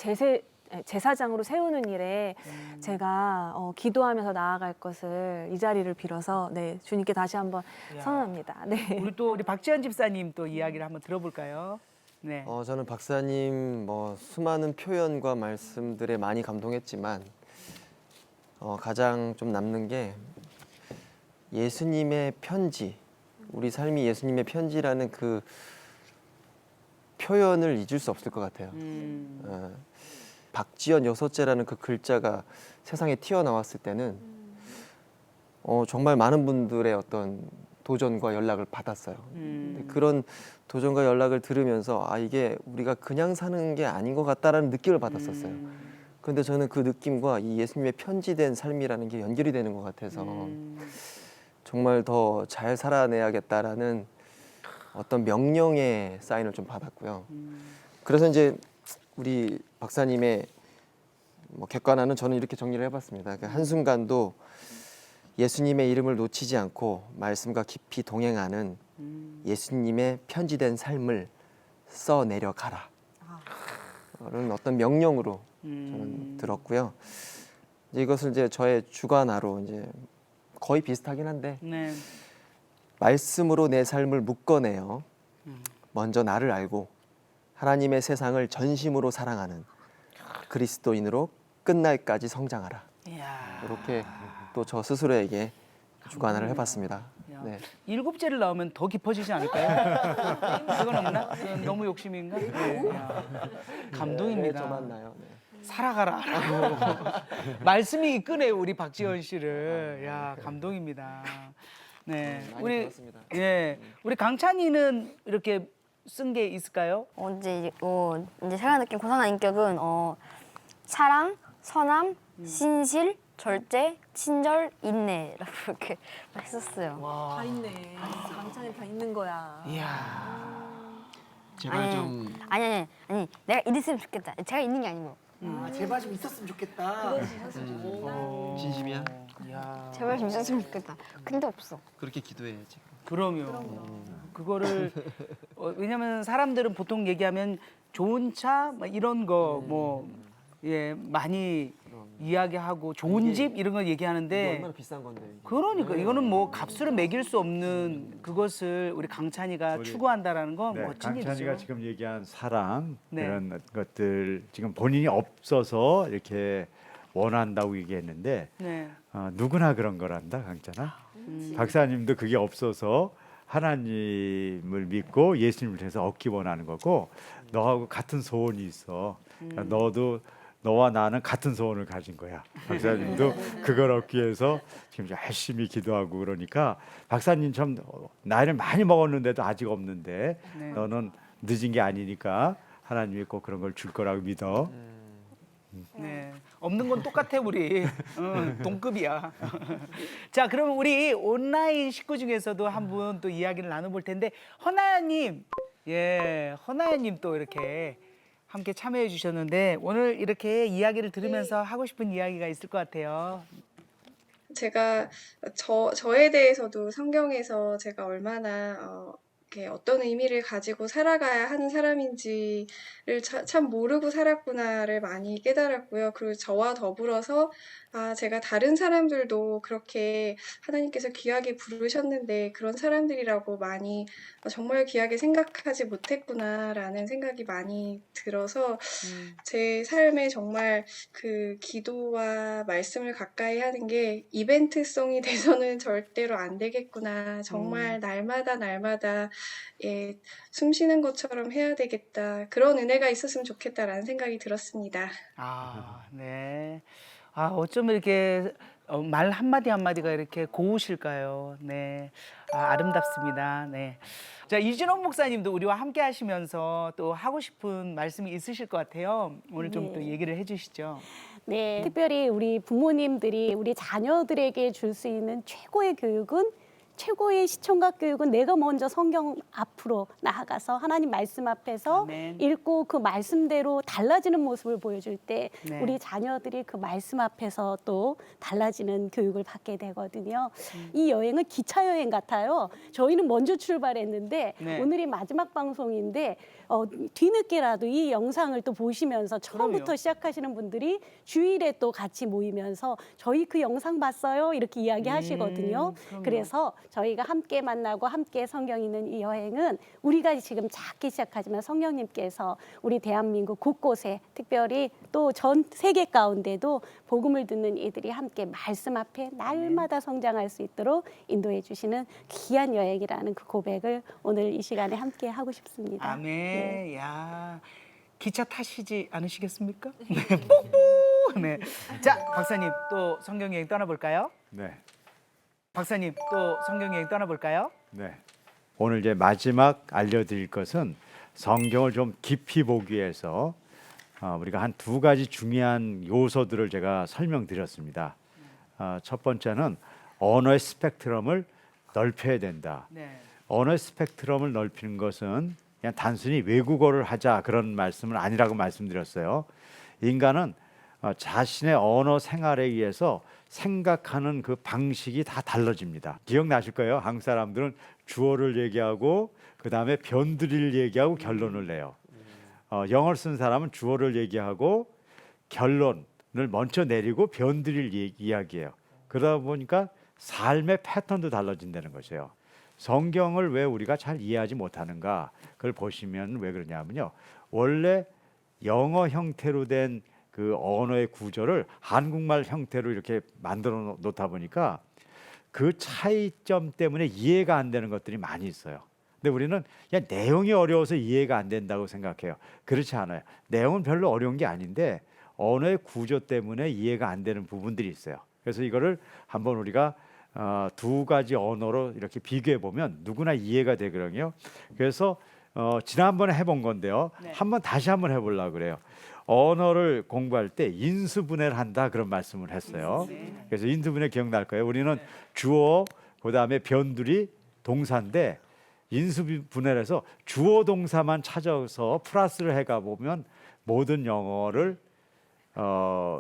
제사장으로 세우는 일에 제가 기도하면서 나아갈 것을 이 자리를 빌어서 주님께 다시 한번 이야. 선언합니다. 네. 우리 박지현 집사님 또 이야기를 한번 들어볼까요? 네. 저는 박사님 수많은 표현과 말씀들에 많이 감동했지만 가장 좀 남는 게 예수님의 편지, 우리 삶이 예수님의 편지라는 그 표현을 잊을 수 없을 것 같아요. 박지연 6제라는 그 글자가 세상에 튀어나왔을 때는 정말 많은 분들의 어떤 도전과 연락을 받았어요. 근데 그런 도전과 연락을 들으면서 아 이게 우리가 그냥 사는 게 아닌 것 같다라는 느낌을 받았었어요. 근데 저는 그 느낌과 이 예수님의 편지된 삶이라는 게 연결이 되는 것 같아서 정말 더 잘 살아내야겠다라는 어떤 명령의 사인을 좀 받았고요. 그래서 이제 우리 박사님의 뭐 객관화는 저는 이렇게 정리를 해봤습니다. 그 한순간도 예수님의 이름을 놓치지 않고 말씀과 깊이 동행하는 예수님의 편지된 삶을 써내려가라. 라는 어떤 명령으로 저는 들었고요. 이제 이것을 이제 저의 주관화로 이제 거의 비슷하긴 한데 네. 말씀으로 내 삶을 묶어내어 먼저 나를 알고 하나님의 세상을 전심으로 사랑하는 그리스도인으로 끝날까지 성장하라. 이야. 이렇게 또 저 스스로에게 주관화를 해봤습니다. 야. 네. 7제를 나오면 더 깊어지지 않을까요? 그건 없나? 그건 너무 욕심인가? 네. 야. 감동입니다. 저 만나요. 네. 살아가라. 말씀이 이끄네요, 우리 박지원 씨를. 야, 감동입니다. 네. 많이 우리 들었습니다. 예. 우리 강찬이는 이렇게 쓴 게 있을까요? 이제 제가 느낀 고상한 인격은 사랑, 선함, 신실, 절제, 친절, 인내라고 이렇게 했었어요. 다 있네. 강찬이 다 있는 거야. 이야. 아니, 내가 이랬으면 좋겠다. 제가 있는 게 아니고. 제발 좀 있었으면 좋겠다. 진심이야? 이야. 제발 좀 있었으면 좋겠다. 근데 없어. 그렇게 기도해야지. 그럼요. 그거를 왜냐면 사람들은 보통 얘기하면 좋은 차 뭐 이런 거 뭐 예, 많이 이야기하고 좋은 집 이런 거 이게 얘기하는데 얼마나 비싼 건데. 이게. 그러니까 이거는 뭐 값으로 매길 수 없는 그것을 우리 강찬이가 우리- 추구한다라는 건 네, 멋진 강찬이가 일이죠. 지금 얘기한 사랑 네. 이런 것들 지금 본인이 없어서 이렇게 원한다고 얘기했는데 네. 누구나 그런 거란다 강찬아. 박사님도 그게 없어서 하나님을 믿고 예수님을 통해서 얻기 원하는 거고 너하고 같은 소원이 있어. 그러니까 너도 너와 나는 같은 소원을 가진 거야. 박사님도 그걸 얻기 위해서 지금 열심히 기도하고 그러니까 박사님처럼 나이를 많이 먹었는데도 아직 없는데 네. 너는 늦은 게 아니니까 하나님이 꼭 그런 걸 줄 거라고 믿어. 네. 없는 건 똑같아 우리. 동급이야. 자, 그럼 우리 온라인 식구 중에서도 한 분 또 이야기를 나눠볼 텐데 허나야님, 예, 허나야님 또 이렇게 함께 참여해 주셨는데 오늘 이렇게 이야기를 들으면서 하고 싶은 이야기가 있을 것 같아요. 제가 저에 대해서도 성경에서 제가 얼마나 이렇게 어떤 의미를 가지고 살아가야 하는 사람인지를 참 모르고 살았구나를 많이 깨달았고요. 그리고 저와 더불어서 제가 다른 사람들도 그렇게 하나님께서 귀하게 부르셨는데 그런 사람들이라고 많이 정말 귀하게 생각하지 못했구나라는 생각이 많이 들어서 제 삶에 정말 그 기도와 말씀을 가까이 하는 게 이벤트성이 돼서는 절대로 안 되겠구나. 정말 날마다 예, 숨 쉬는 것처럼 해야 되겠다. 그런 은혜가 있었으면 좋겠다라는 생각이 들었습니다. 아, 네. 아, 어쩜 이렇게 말 한마디 한마디가 이렇게 고우실까요? 네. 아름답습니다. 네. 자, 이진원 목사님도 우리와 함께 하시면서 또 하고 싶은 말씀이 있으실 것 같아요. 오늘 좀 또 얘기를 해 주시죠. 네, 특별히 우리 부모님들이 우리 자녀들에게 줄 수 있는 최고의 교육은 최고의 시청각 교육은 내가 먼저 성경 앞으로 나아가서 하나님 말씀 앞에서 아멘. 읽고 그 말씀대로 달라지는 모습을 보여줄 때 네. 우리 자녀들이 그 말씀 앞에서 또 달라지는 교육을 받게 되거든요. 이 여행은 기차 여행 같아요. 저희는 먼저 출발했는데 네. 오늘이 마지막 방송인데 뒤늦게라도 이 영상을 또 보시면서 처음부터 그럼요. 시작하시는 분들이 주일에 또 같이 모이면서 저희 그 영상 봤어요 이렇게 이야기하시거든요. 그럼요. 그래서 저희가 함께 만나고 함께 성경 있는 이 여행은 우리가 지금 작게 시작하지만 성령님께서 우리 대한민국 곳곳에 특별히 또 전 세계 가운데도 복음을 듣는 이들이 함께 말씀 앞에 날마다 성장할 수 있도록 인도해 주시는 귀한 여행이라는 그 고백을 오늘 이 시간에 함께 하고 싶습니다. 아멘. 네. 야, 기차 타시지 않으시겠습니까? 네, 뽀뽀. 네. 자, 박사님 또 성경 여행 떠나볼까요? 네. 박사님 또 성경 여행 떠나볼까요? 네. 오늘 이제 마지막 알려드릴 것은 성경을 좀 깊이 보기 위해서 우리가 한 두 가지 중요한 요소들을 제가 설명드렸습니다. 첫 번째는 언어의 스펙트럼을 넓혀야 된다. 네. 언어의 스펙트럼을 넓히는 것은 그냥 단순히 외국어를 하자 그런 말씀은 아니라고 말씀드렸어요. 인간은 자신의 언어 생활에 의해서 생각하는 그 방식이 다 달라집니다. 기억나실 거예요. 한국 사람들은 주어를 얘기하고 그 다음에 변두리를 얘기하고 결론을 내요. 영어를 쓴 사람은 주어를 얘기하고 결론을 먼저 내리고 변두리를 이야기해요. 그러다 보니까 삶의 패턴도 달라진다는 것이에요. 성경을 왜 우리가 잘 이해하지 못하는가? 그걸 보시면 왜 그러냐면요. 원래 영어 형태로 된 그 언어의 구조를 한국말 형태로 이렇게 만들어 놓다 보니까 그 차이점 때문에 이해가 안 되는 것들이 많이 있어요. 근데 우리는 그냥 내용이 어려워서 이해가 안 된다고 생각해요. 그렇지 않아요. 내용은 별로 어려운 게 아닌데 언어의 구조 때문에 이해가 안 되는 부분들이 있어요. 그래서 이거를 한번 우리가 두 가지 언어로 이렇게 비교해 보면 누구나 이해가 되거든요. 그래서 지난번에 해본 건데요. 네. 다시 한번 해보려고 그래요. 언어를 공부할 때 인수분해를 한다 그런 말씀을 했어요. 그래서 인수분해 기억날 거예요. 우리는 주어 그다음에 변두리 동사인데 인수분해를 해서 주어 동사만 찾아서 플러스를 해가 보면 모든 영어를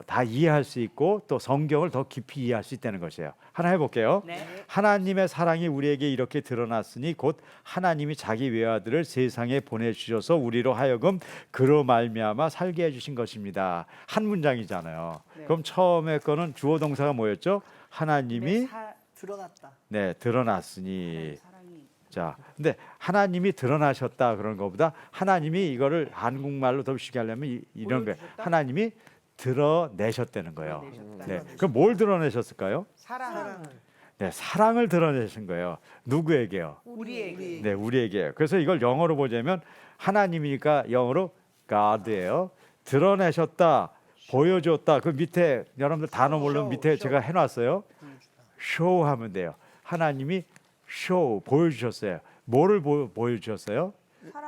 다 이해할 수 있고 또 성경을 더 깊이 이해할 수 있다는 것이에요. 하나 해볼게요. 네. 하나님의 사랑이 우리에게 이렇게 드러났으니 곧 하나님이 자기 외아들을 세상에 보내주셔서 우리로 하여금 그로 말미암아 살게 해주신 것입니다. 한 문장이잖아요. 네. 그럼 처음에 거는 주어 동사가 뭐였죠? 하나님이 드러났다. 네 드러났으니. 사랑이 자, 근데 하나님이 드러나셨다 그런 것보다 하나님이 이거를 한국말로 더 쉽게 하려면 이런 거예요. 보여주셨다? 하나님이 드러내셨다는 거예요. 드러내셨다. 네, 그럼 뭘 드러내셨을까요? 사랑. 네, 사랑을 드러내신 거예요. 누구에게요? 우리에게. 네, 우리에게요. 그래서 이걸 영어로 보자면 하나님이니까 영어로 God예요. 드러내셨다, 보여줬다. 그 밑에 여러분들 단어 모르면 밑에 제가 해놨어요. show 하면 돼요. 하나님이 show 보여주셨어요. 뭐를 보여주셨어요?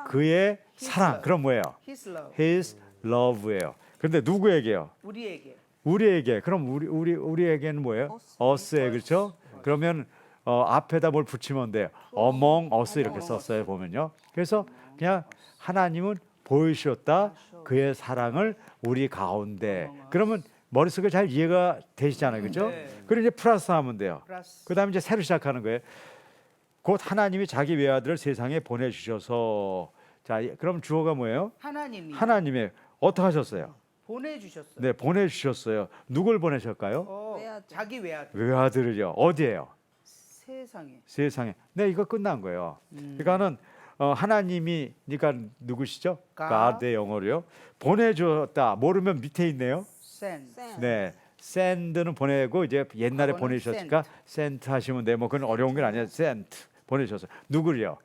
그의 사랑. love. 그럼 뭐예요? His love. His love예요. 그런데 누구에게요? 우리에게. 우리에게. 그럼 우리에게는 뭐예요? us에 그렇죠? 그러면 앞에다 뭘 붙이면 돼요. among us 이렇게 썼어요 보면요. 그래서 그냥 하나님은 보여주셨다 그의 사랑을 우리 가운데. 그러면 머릿속에 잘 이해가 되시잖아요, 그렇죠? 네. 그리고 이제 플러스 하면 돼요. 플러스. 그다음에 이제 새로 시작하는 거예요. 곧 하나님이 자기 외아들을 세상에 보내주셔서 자, 그럼 주어가 뭐예요? 하나님이 하나님의 어떻게 하셨어요? 보내주셨어요. 네, 보내주셨어요. 누굴 보내셨을까요? 자기 외아들. 외아들을요. 어디에요? 세상에. 세상에. 네, 이거 끝난 거예요. 그러니까는 하나님이 그러니까 누구시죠? God의 영어로요. 보내줬다. 모르면 밑에 있네요. send. 네, send는 보내고 이제 옛날에 과거는 보내셨으니까 sent 하시면 돼. 뭐 그건 어려운 건 아니에요. sent 보내셨어요. 누구를요?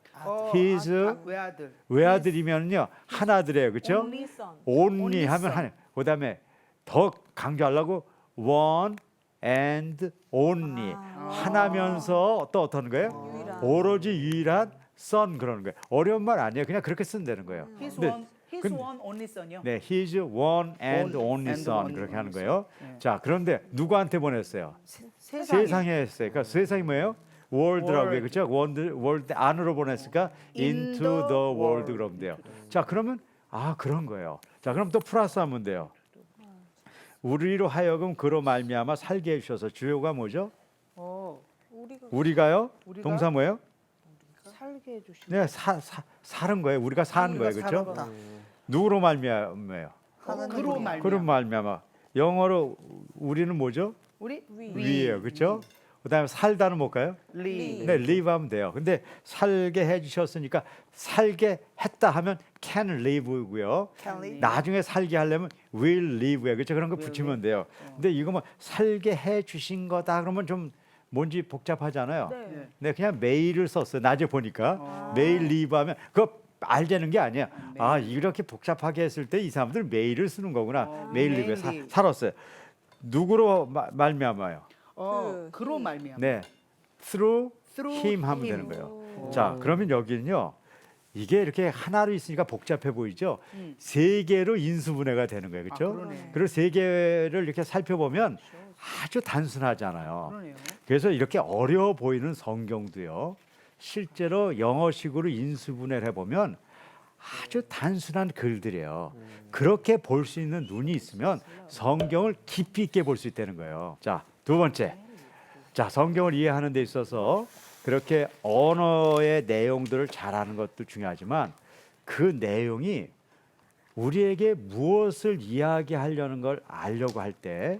His 외아들. 외아들이면요 하나들이에요, 그렇죠? Only son. only 하면 하나. 그다음에 더 강조하려고 one and only 하나면서 또 어떤 거예요? 유일한. 오로지 유일한 son 그러는 거예요. 어려운 말 아니에요. 그냥 그렇게 쓴다는 거예요. His 근데 one, his 근데- one only son이요. 네, his one and One only and son only 그렇게 하는 son. 거예요. 네. 자, 그런데 누구한테 보냈어요? 세상에. 세상에 했어요. 그러니까 세상이 뭐예요? world라고 해요. World. 그렇죠? world 안으로 보냈으니까 In into the the world world. 그러면 돼요. 자, 그러면 그런 거예요. 자, 그럼 또 플러스 하면 돼요. 우리로 하여금 그로 말미암아 살게 해 주셔서 주요가 뭐죠? 우리가요? 우리가? 동사 뭐예요? 살게 해주신. 네, 사는 거예요. 우리가 사는 거예요. 그렇죠? 살았다. 누구로 말미암아요? 그로 말미암아. 그로 말미암아. 영어로 우리는 뭐죠? 우리 위예요. 그렇죠? 그다음에 살다는 뭘까요? 리. 네, live 하면 돼요. 근데 살게 해 주셨으니까 살게 했다 하면 can live고요. Can live. 나중에 살게 하려면 will live예요. 그렇죠? 그런 거 붙이면 돼요. 근데 이거 뭐 살게 해 주신 거다 그러면 좀 뭔지 복잡하잖아요. 네. 네, 그냥 매일을 썼어요. 낮에 보니까 매일 live 하면 그거 알자는 게 아니야. 이렇게 복잡하게 했을 때 이 사람들 매일을 쓰는 거구나. 매일 live에 매일. 살았어요. 누구로 말미암아요? 그로 말미암아. 네, through Through him 하면 him. 되는 거예요. 자, 그러면 여기는요. 이게 이렇게 하나로 있으니까 복잡해 보이죠? 세 개로 인수분해가 되는 거예요. 그렇죠? 그러네. 그리고 세 개를 이렇게 살펴보면 아주 단순하잖아요. 그러네요. 그래서 이렇게 어려워 보이는 성경도요. 실제로 영어식으로 인수분해를 해보면 아주 단순한 글들이에요. 그렇게 볼 수 있는 눈이 있으면 성경을 깊이 있게 볼 수 있다는 거예요. 자, 두 번째. 자, 성경을 이해하는 데 있어서 그렇게 언어의 내용들을 잘 아는 것도 중요하지만 그 내용이 우리에게 무엇을 이야기하려는 걸 알려고 할 때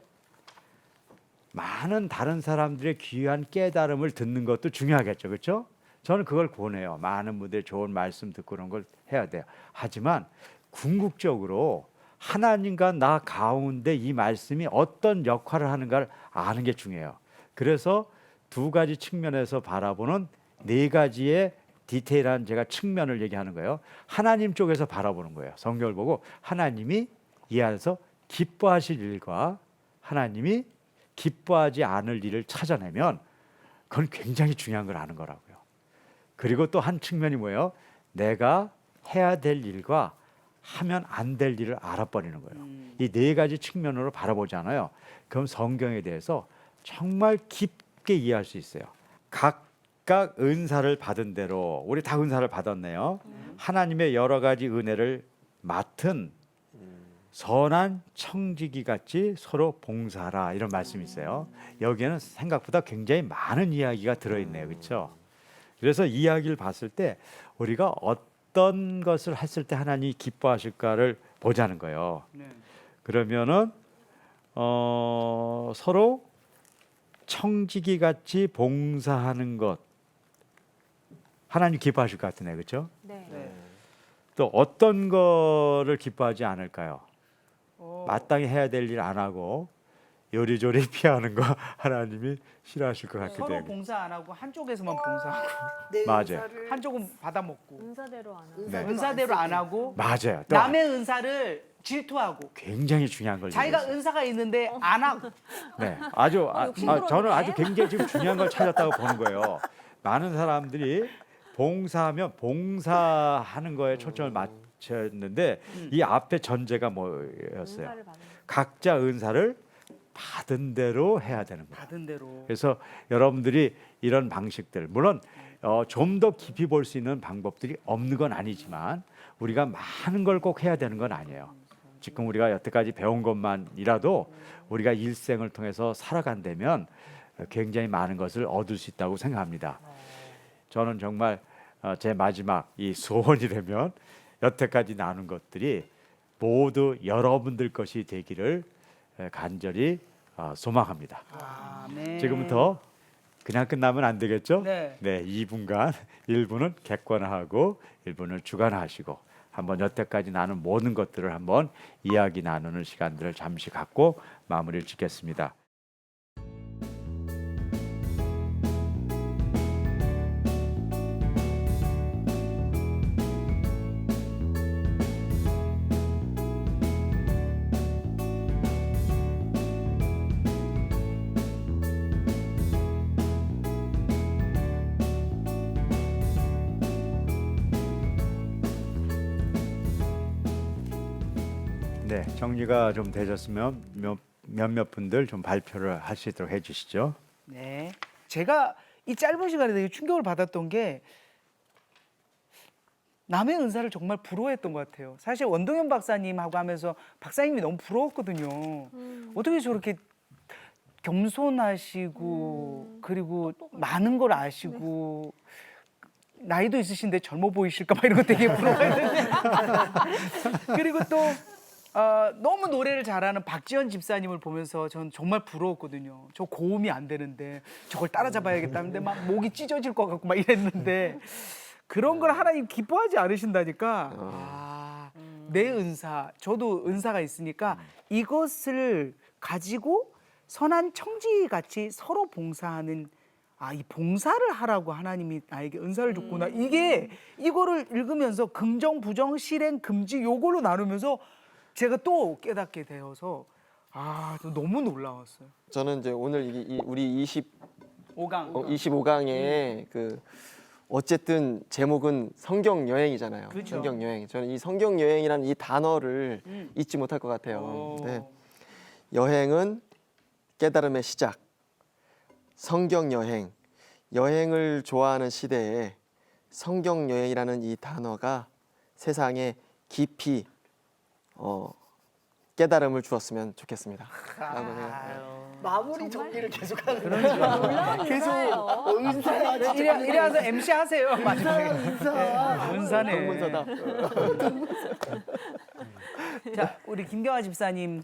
많은 다른 사람들의 귀한 깨달음을 듣는 것도 중요하겠죠. 그렇죠? 저는 그걸 권해요. 많은 분들의 좋은 말씀 듣고 그런 걸 해야 돼요. 하지만 궁극적으로 하나님과 나 가운데 이 말씀이 어떤 역할을 하는가를 아는 게 중요해요. 그래서 두 가지 측면에서 바라보는 네 가지의 디테일한 제가 측면을 얘기하는 거예요. 하나님 쪽에서 바라보는 거예요. 성경을 보고 하나님이 이 안에서 기뻐하실 일과 하나님이 기뻐하지 않을 일을 찾아내면 그건 굉장히 중요한 걸 아는 거라고요. 그리고 또 한 측면이 뭐예요? 내가 해야 될 일과 하면 안 될 일을 알아버리는 거예요. 이 네 가지 측면으로 바라보잖아요. 그럼 성경에 대해서 정말 깊게 이해할 수 있어요. 각각 은사를 받은 대로 우리 다 은사를 받았네요. 하나님의 여러 가지 은혜를 맡은 선한 청지기 같이 서로 봉사하라 이런 말씀이 있어요. 여기에는 생각보다 굉장히 많은 이야기가 들어있네요. 그렇죠? 그래서 이야기를 봤을 때 우리가 어떤 것을 했을 때 하나님이 기뻐하실까를 보자는 거예요. 네. 그러면은 서로 청지기 같이 봉사하는 것 하나님 기뻐하실 것 같으네, 그렇죠? 네. 네. 또 어떤 거를 기뻐하지 않을까요? 마땅히 해야 될 일 안 하고 요리조리 피하는 거 하나님이 싫어하실 것 같기도 서로 해요. 봉사 안 하고 한쪽에서만 봉사하고 내 맞아요. 은사를 한쪽은 받아먹고 은사대로 안 하고. 네. 은사대로 안 하고 맞아요. 또 남의 은사를 질투하고 굉장히 중요한 걸 자기가 얘기했어요. 은사가 있는데 안 하고 네, 아주 욕심부렸네. 저는 아주 굉장히 지금 중요한 걸 찾았다고 보는 거예요. 많은 사람들이 봉사하면 봉사하는 거에 초점을 맞췄는데 이 앞에 전제가 뭐였어요? 은사를 받는. 각자 은사를 받은 대로 해야 되는 거예요. 받은 대로 그래서 여러분들이 이런 방식들 물론 좀 더 깊이 볼 수 있는 방법들이 없는 건 아니지만 우리가 많은 걸 꼭 해야 되는 건 아니에요. 지금 우리가 여태까지 배운 것만이라도 우리가 일생을 통해서 살아간다면 굉장히 많은 것을 얻을 수 있다고 생각합니다. 저는 정말 제 마지막 이 소원이라면 여태까지 나눈 것들이 모두 여러분들 것이 되기를 간절히 소망합니다. 아멘. 지금부터 그냥 끝나면 안 되겠죠? 네. 2분간 1분은 객관화하고 1분을 주관화하시고 한번 여태까지 나눈 모든 것들을 한번 이야기 나누는 시간들을 잠시 갖고 마무리를 짓겠습니다. 네, 정리가 좀 되셨으면 몇몇 분들 좀 발표를 하시도록 해주시죠. 네. 제가 이 짧은 시간에 되게 충격을 받았던 게 남의 은사를 정말 부러워했던 것 같아요. 사실 원동현 박사님하고 하면서 박사님이 너무 부러웠거든요. 어떻게 저렇게 겸손하시고 그리고 많은 걸 아시고 나이도 있으신데 젊어 보이실까 봐 이런 거 되게 부러워했는데 그리고 또 너무 노래를 잘하는 박지현 집사님을 보면서 전 정말 부러웠거든요. 저 고음이 안 되는데 저걸 따라잡아야겠다는데 막 목이 찢어질 것 같고 막 이랬는데 그런 걸 하나님 기뻐하지 않으신다니까. 내 은사, 저도 은사가 있으니까 이것을 가지고 선한 청지같이 서로 봉사하는 이 봉사를 하라고 하나님이 나에게 은사를 줬구나. 이거를 읽으면서 긍정, 부정, 실행, 금지 요걸로 나누면서 제가 또 깨닫게 되어서 너무 놀라웠어요. 저는 이제 오늘 우리 5강. 25강에 그 어쨌든 제목은 성경 여행이잖아요. 그렇죠. 성경 여행. 저는 이 성경 여행이라는 이 단어를 잊지 못할 것 같아요. 오. 네. 여행은 깨달음의 시작. 성경 여행. 여행을 좋아하는 시대에 성경 여행이라는 이 단어가 세상에 깊이 깨달음을 주었으면 좋겠습니다. 라고 생각해요. 마무리 정리를 계속하는 그러니까. 계속 은사야 진짜. 이래서 MC 하세요. 마지막에. 은사. 은사네. 동문서다. 자, 우리 김경아 집사님.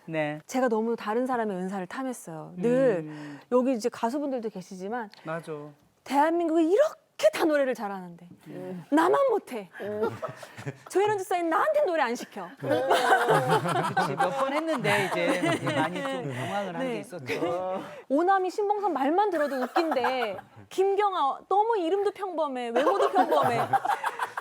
네. 제가 너무 다른 사람의 은사를 탐했어요. 늘 여기 이제 가수분들도 계시지만 맞아. 대한민국에 이렇게 다 노래를 잘하는데 나만 못해. 조혜련 집사님 나한테 노래 안 시켜. 그치, 몇 번 했는데 이제 많이 좀 당황을 한 게 네. 있었죠. 오남이 신봉선 말만 들어도 웃긴데 김경아 너무 이름도 평범해, 외모도 평범해.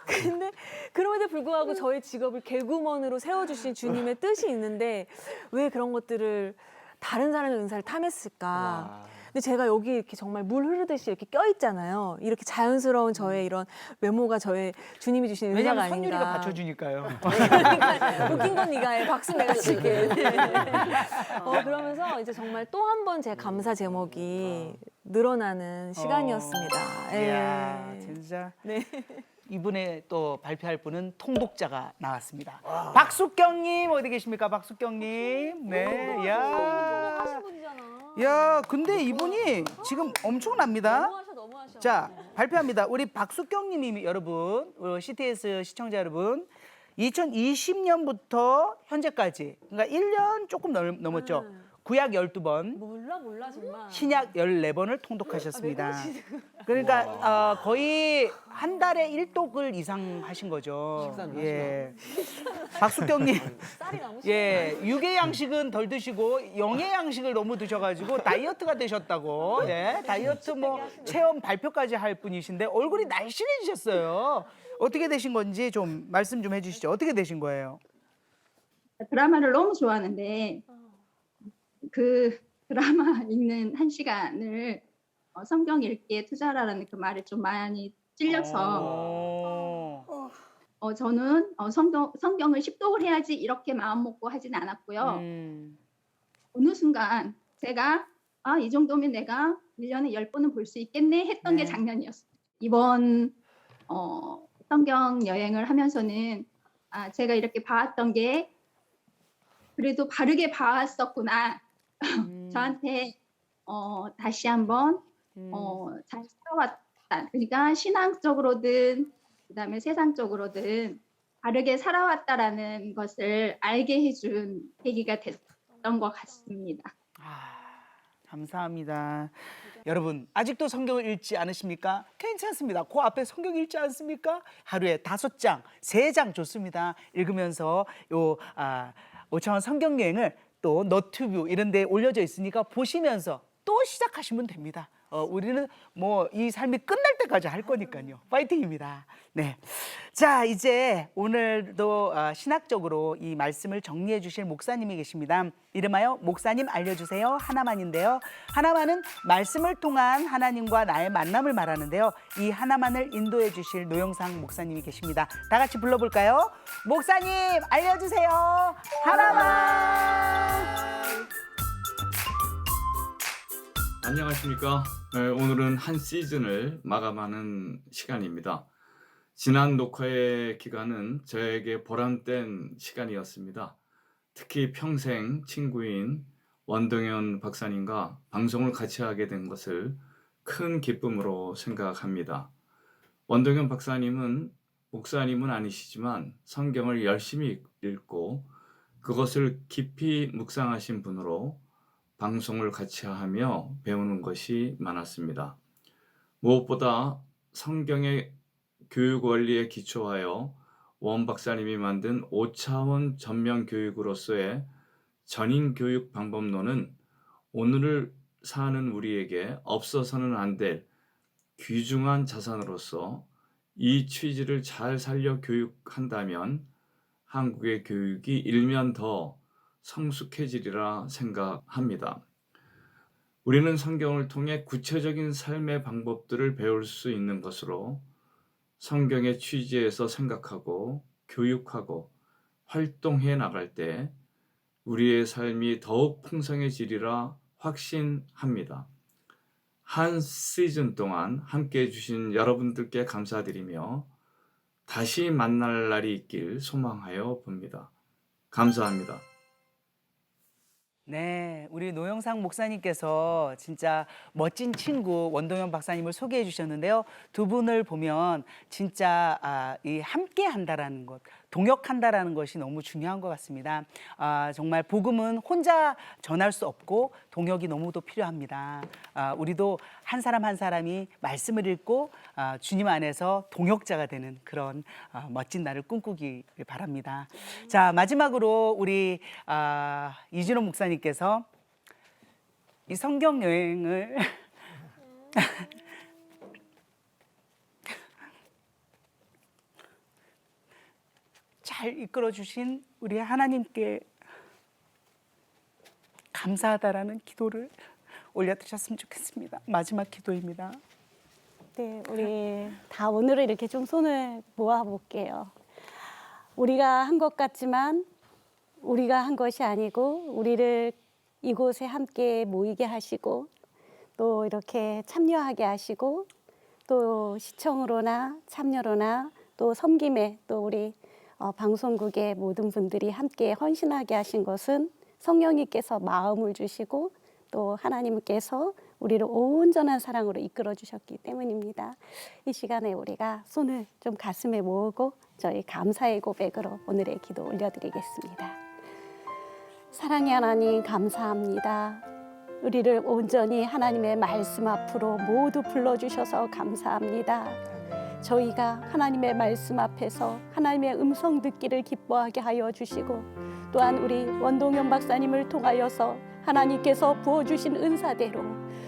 근데 그럼에도 불구하고 저의 직업을 개구먼으로 세워주신 주님의 뜻이 있는데 왜 그런 것들을 다른 사람의 은사를 탐했을까? 와. 근데 제가 여기 이렇게 정말 물 흐르듯이 이렇게 껴있잖아요. 이렇게 자연스러운 저의 이런 외모가 저의 주님이 주신 은사가 왜냐면 아닌가. 선율이가 받쳐주니까요. 그러니까 웃긴 건 네가 해. 박수 내가 칠게. 그러면서 이제 정말 또 한 번 제 감사 제목이 늘어나는 시간이었습니다. 예. 이야, 진짜. 네. 이분의 또 발표할 분은 통독자가 나왔습니다. 박숙경님 어디 계십니까, 박숙경님? 네, 야, 하신 분이잖아. 야, 근데 이분이 지금 엄청납니다. 너무하셔. 자, 발표합니다. 우리 박숙경님이 여러분, CTS 시청자 여러분, 2020년부터 현재까지, 그러니까 1년 조금 넘었죠. 구약 12번, 몰라 정말. 신약 14번을 통독하셨습니다. 그러니까 거의 한 달에 1독을 이상 하신 거죠. 예. 박숙경님, 쌀이 너무 예, 육의 양식은 덜 드시고 영의 양식을 너무 드셔가지고 다이어트가 되셨다고. 예, 다이어트 뭐 체험 발표까지 할 분이신데 얼굴이 날씬해지셨어요. 어떻게 되신 건지 좀 말씀 좀 해주시죠. 어떻게 되신 거예요? 드라마를 너무 좋아하는데 그 드라마 읽는 1시간을 성경 읽기에 투자하라는 그 말에 좀 많이 찔려서 저는 성경을 10독을 해야지 이렇게 마음 먹고 하진 않았고요. 어느 순간 제가 이 정도면 내가 1년에 10번은 볼 수 있겠네 했던 게 작년이었어요. 이번 성경 여행을 하면서는 제가 이렇게 봐왔던 게 그래도 바르게 봐왔었구나. 저한테 다시 한번 잘 살아왔다. 그러니까 신앙적으로든 그다음에 세상적으로든 바르게 살아왔다라는 것을 알게 해준 계기가 됐던 것 같습니다. 감사합니다. 여러분 아직도 성경을 읽지 않으십니까? 괜찮습니다. 그 앞에 성경 읽지 않습니까? 하루에 5장, 3장 좋습니다. 읽으면서 요 5차원 성경 여행을 또 너튜브 이런 데 올려져 있으니까 보시면서 또 시작하시면 됩니다. 우리는 뭐 이 삶이 끝날 때까지 할 거니까요. 파이팅입니다. 네. 자, 이제 오늘도 신학적으로 이 말씀을 정리해 주실 목사님이 계십니다. 이름하여 목사님 알려주세요. 하나만인데요. 하나만은 말씀을 통한 하나님과 나의 만남을 말하는데요. 이 하나만을 인도해 주실 노영상 목사님이 계십니다. 다 같이 불러볼까요? 목사님 알려주세요. 하나만. 안녕하십니까. 오늘은 한 시즌을 마감하는 시간입니다. 지난 녹화의 기간은 저에게 보람된 시간이었습니다. 특히 평생 친구인 원동현 박사님과 방송을 같이 하게 된 것을 큰 기쁨으로 생각합니다. 원동현 박사님은 목사님은 아니시지만 성경을 열심히 읽고 그것을 깊이 묵상하신 분으로 방송을 같이 하며 배우는 것이 많았습니다. 무엇보다 성경의 교육 원리에 기초하여 원 박사님이 만든 5차원 전면 교육으로서의 전인 교육 방법론은 오늘을 사는 우리에게 없어서는 안 될 귀중한 자산으로서 이 취지를 잘 살려 교육한다면 한국의 교육이 일면 더 성숙해지리라 생각합니다. 우리는 성경을 통해 구체적인 삶의 방법들을 배울 수 있는 것으로 성경의 취지에서 생각하고 교육하고 활동해 나갈 때 우리의 삶이 더욱 풍성해지리라 확신합니다. 한 시즌 동안 함께 해주신 여러분들께 감사드리며 다시 만날 날이 있길 소망하여 봅니다. 감사합니다. 네, 우리 노영상 목사님께서 진짜 멋진 친구 원동현 박사님을 소개해 주셨는데요. 두 분을 보면 진짜 이 함께 한다라는 것, 동역한다라는 것이 너무 중요한 것 같습니다. 정말 복음은 혼자 전할 수 없고 동역이 너무도 필요합니다. 우리도 한 사람 한 사람이 말씀을 읽고 주님 안에서 동역자가 되는 그런 멋진 날을 꿈꾸기 바랍니다. 자, 마지막으로 우리 이진호 목사님께서 이 성경 여행을 잘 이끌어 주신 우리 하나님께 감사하다라는 기도를 올려드렸으면 좋겠습니다. 마지막 기도입니다. 네, 우리 다 오늘은 이렇게 좀 손을 모아볼게요. 우리가 한 것 같지만 우리가 한 것이 아니고 우리를 이곳에 함께 모이게 하시고 또 이렇게 참여하게 하시고 또 시청으로나 참여로나 또 섬김에 또 우리 방송국의 모든 분들이 함께 헌신하게 하신 것은 성령님께서 마음을 주시고 또 하나님께서 우리를 온전한 사랑으로 이끌어 주셨기 때문입니다. 이 시간에 우리가 손을 좀 가슴에 모으고 저희 감사의 고백으로 오늘의 기도 올려드리겠습니다. 사랑의 하나님 감사합니다. 우리를 온전히 하나님의 말씀 앞으로 모두 불러주셔서 감사합니다. 저희가 하나님의 말씀 앞에서 하나님의 음성 듣기를 기뻐하게 하여 주시고 또한 우리 원동현 박사님을 통하여서 하나님께서 부어주신 은사대로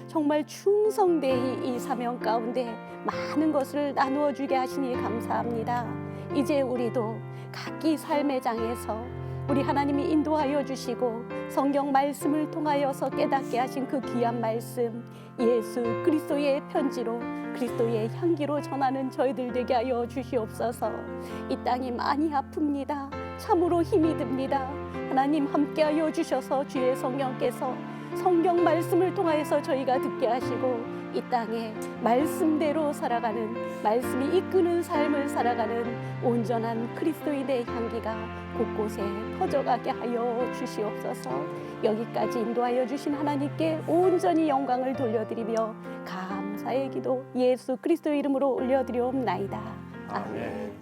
정말 충성되이 이 사명 가운데 많은 것을 나누어 주게 하시니 감사합니다. 이제 우리도 각기 삶의 장에서 우리 하나님이 인도하여 주시고 성경 말씀을 통하여서 깨닫게 하신 그 귀한 말씀 예수 그리스도의 편지로 그리스도의 향기로 전하는 저희들 되게 하여 주시옵소서. 이 땅이 많이 아픕니다. 참으로 힘이 듭니다. 하나님 함께하여 주셔서 주의 성령께서 성경 말씀을 통하여서 저희가 듣게 하시고 이 땅에 말씀대로 살아가는 말씀이 이끄는 삶을 살아가는 온전한 그리스도인의 향기가 곳곳에 퍼져가게 하여 주시옵소서. 여기까지 인도하여 주신 하나님께 온전히 영광을 돌려드리며 감사의 기도 예수 그리스도 이름으로 올려드리옵나이다. 아멘.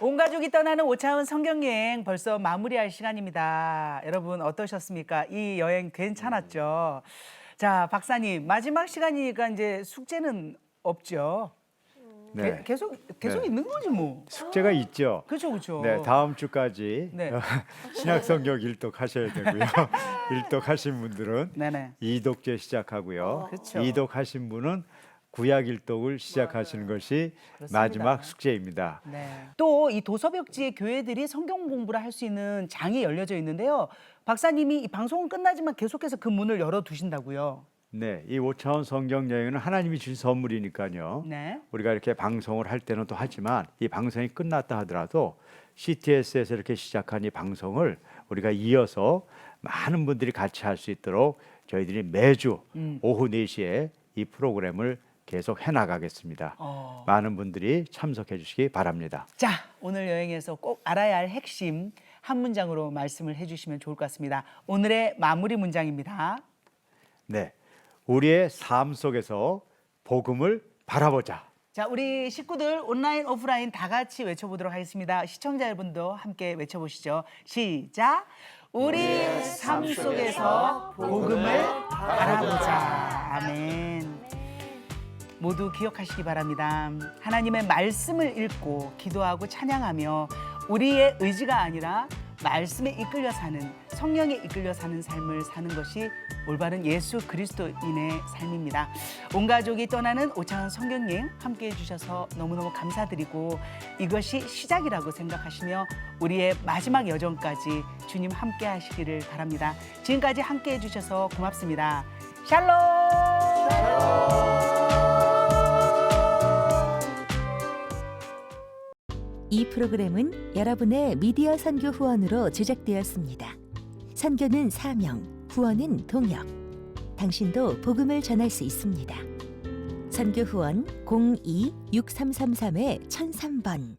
온 가족이 떠나는 5차원 성경여행 벌써 마무리할 시간입니다. 여러분 어떠셨습니까? 이 여행 괜찮았죠? 자, 박사님 마지막 시간이니까 이제 숙제는 없죠? 네. 계속 네. 있는 거지 뭐. 숙제가 있죠. 그렇죠, 그렇죠. 네, 다음 주까지 네. 신약성경 일독하셔야 되고요. 일독하신 분들은 네네. 이독제 시작하고요. 그렇죠. 이독하신 분은 구약 일독을 시작하시는 것이 그렇습니다. 마지막 숙제입니다. 네. 또 이 도서벽지의 교회들이 성경 공부를 할 수 있는 장이 열려져 있는데요. 박사님이 이 방송은 끝나지만 계속해서 그 문을 열어 두신다고요. 네, 이 5차원 성경 여행은 하나님이 주신 선물이니까요. 네. 우리가 이렇게 방송을 할 때는 또 하지만 이 방송이 끝났다 하더라도 CTS에서 이렇게 시작한 이 방송을 우리가 이어서 많은 분들이 같이 할 수 있도록 저희들이 매주 오후 4시에 이 프로그램을 계속 해나가겠습니다. 많은 분들이 참석해 주시기 바랍니다. 자, 오늘 여행에서 꼭 알아야 할 핵심 한 문장으로 말씀을 해주시면 좋을 것 같습니다. 오늘의 마무리 문장입니다. 네, 우리의 삶 속에서 복음을 바라보자. 자, 우리 식구들 온라인, 오프라인 다 같이 외쳐보도록 하겠습니다. 시청자 여러분도 함께 외쳐보시죠. 시작! 우리의 삶 속에서 복음을 바라보자. 아멘. 모두 기억하시기 바랍니다. 하나님의 말씀을 읽고 기도하고 찬양하며 우리의 의지가 아니라 말씀에 이끌려 사는, 성령에 이끌려 사는 삶을 사는 것이 올바른 예수 그리스도인의 삶입니다. 온 가족이 떠나는 오차원 성경여행 함께해 주셔서 너무너무 감사드리고 이것이 시작이라고 생각하시며 우리의 마지막 여정까지 주님 함께 하시기를 바랍니다. 지금까지 함께해 주셔서 고맙습니다. 샬롬! 이 프로그램은 여러분의 미디어 선교 후원으로 제작되었습니다. 선교는 사명, 후원은 동역. 당신도 복음을 전할 수 있습니다. 선교 후원 02-6333-1003번